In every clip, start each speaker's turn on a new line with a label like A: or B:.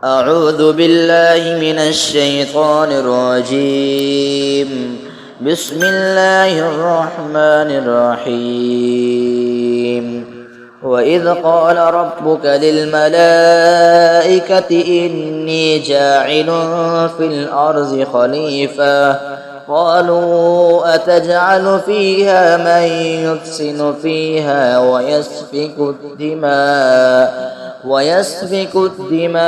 A: أعوذ بالله من الشيطان الرجيم. بسم الله الرحمن الرحيم. وإذ قال ربك للملائكة إني جاعل في الأرض خليفة قالوا أتجعل فيها من يفسد فيها ويسفك الدماء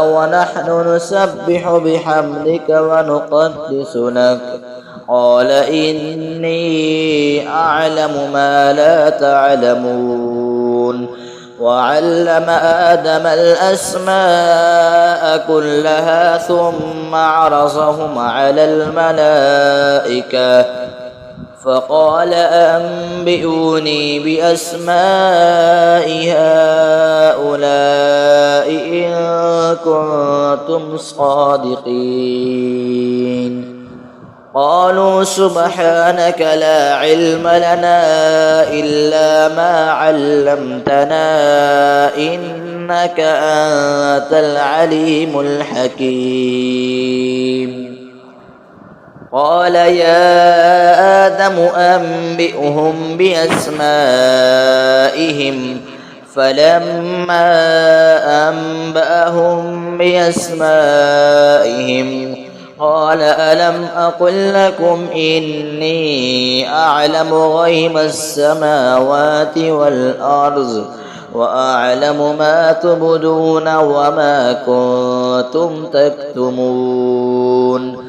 A: ونحن نسبح بحمدك ونقدس لك قال إني أعلم ما لا تعلمون. وعلم آدم الأسماء كلها ثم عرضهم على الملائكة فقال أنبئوني بأسماء هؤلاء إن كنتم صادقين. قالوا سبحانك لا علم لنا إلا ما علمتنا إنك أنت العليم الحكيم. قال يا آدم أنبئهم بأسمائهم فلما أنبأهم بأسمائهم قال ألم أقل لكم إني أعلم غيب السماوات والأرض وأعلم ما تبدون وما كنتم تكتمون.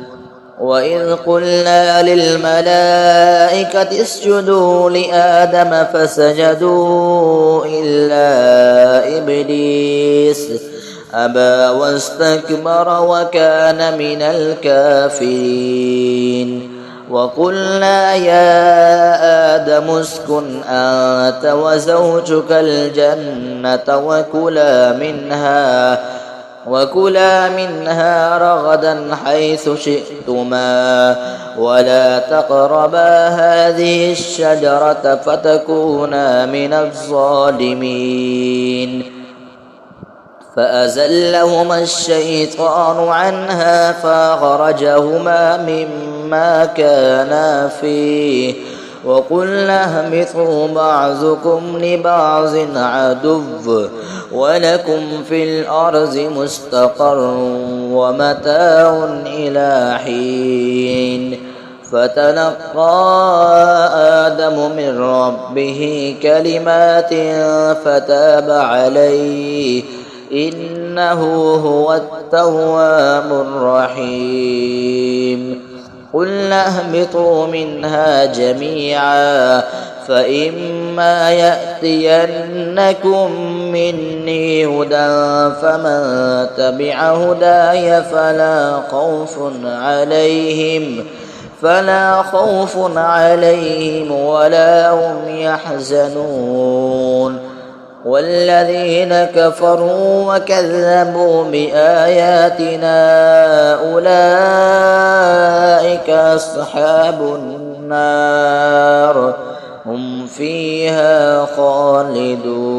A: وإذ قلنا للملائكة اسجدوا لآدم فسجدوا إلا إبليس أبى واستكبر وكان من الكافرين. وقلنا يا آدم اسكن أنت وزوجك الجنة وكلا منها رغدا حيث شئتما ولا تقربا هذه الشجرة فتكونا من الظالمين. فأزلهما الشيطان عنها فأخرجهما مما كانا فيه وقلنا اهبطوا بعضكم لبعض عدو ولكم في الأرض مستقر ومتاع إلى حين. فتلقى آدم من ربه كلمات فتاب عليه إنه هو التواب الرحيم. قلنا اهبطوا منها جميعا فإما يأتينكم مني هدى فمن تبع هداي فلا خوف عليهم ولا هم يحزنون. والذين كفروا وكذبوا بآياتنا أولئك أصحاب النار هم فيها خالدون.